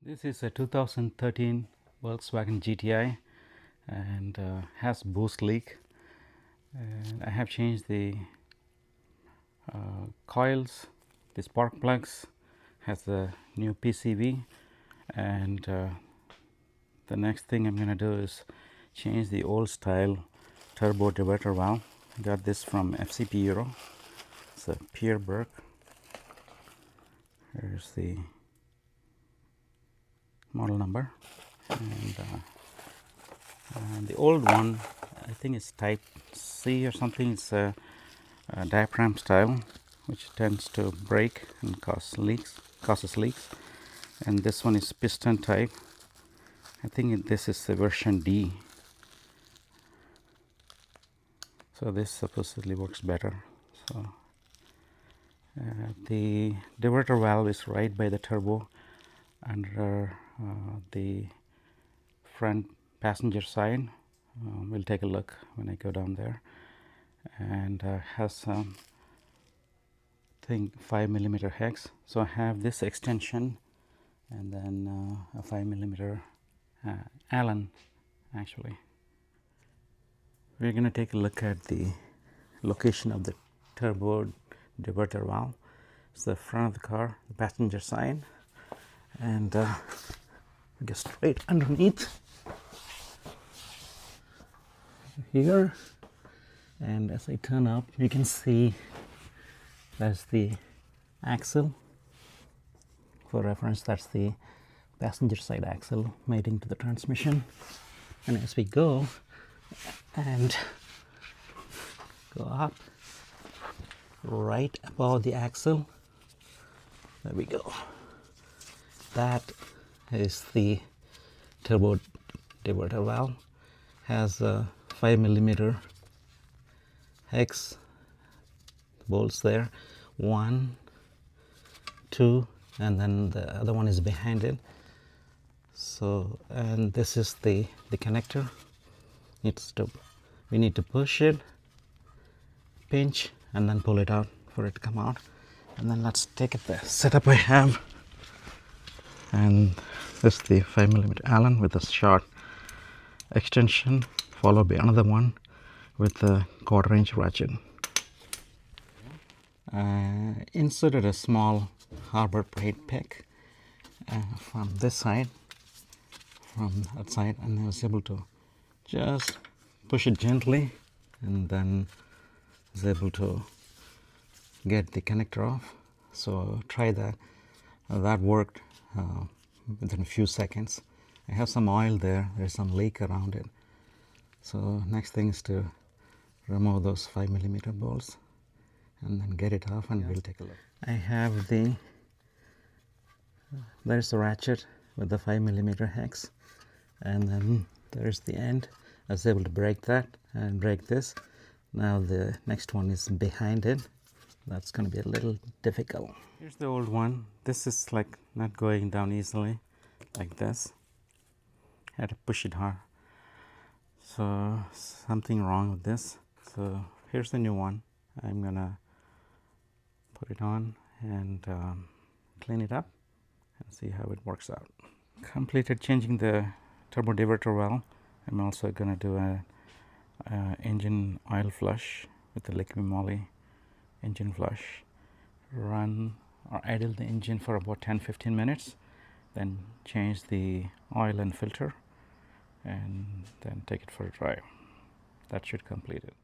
This is a 2013 Volkswagen GTI and has boost leak, and I have changed the coils, the spark plugs, has the new PCV, and the next thing I'm going to do is change the old style turbo diverter valve. I got this from FCP Euro. It's a Pierberg. Here's the model number, and the old one, I think it's type C or something. It's a diaphragm style, which tends to break and causes leaks. And this one is piston type. I think this is the version D. So this supposedly works better. So the diverter valve is right by the turbo under the front passenger side. We'll take a look when I go down there, and has some 5mm hex. So I have this extension and then a 5mm Allen. Actually, we're going to take a look at the location of the turbo diverter valve. It's the front of the car, the passenger side, and we get straight underneath here, and as I turn up, you can see that's the axle. For reference, that's the passenger side axle mating to the transmission. And as we go and go up, right above the axle, there we go. That is the turbo diverter valve. Has a 5mm hex bolts there, 1, 2, and then the other one is behind it. So, and this is the connector. We need to push it, pinch, and then pull it out for it to come out. And then let's take it the setup I have. And this is the 5mm Allen with a short extension, followed by another one with a 1/4" ratchet. Inserted a small Harbor Freight pick from this side, from that side, and I was able to just push it gently, and then was able to get the connector off. So try that. That worked within a few seconds. I have some oil there. There's some leak around it. So next thing is to remove those 5mm bolts and then get it off, and we'll take a look. I have there's the ratchet with the 5mm hex, and then there's the end. I was able to break that and break this. Now the next one is behind it. That's going to be a little difficult. Here's the old one. This is like not going down easily like this. I had to push it hard. So something wrong with this. So here's the new one. I'm gonna put it on and clean it up and see how it works out. Completed changing the turbo diverter valve. I'm also gonna do a engine oil flush with the liquid moly engine flush. Run or idle the engine for about 10-15 minutes, then change the oil and filter, and then take it for a drive. That should complete it.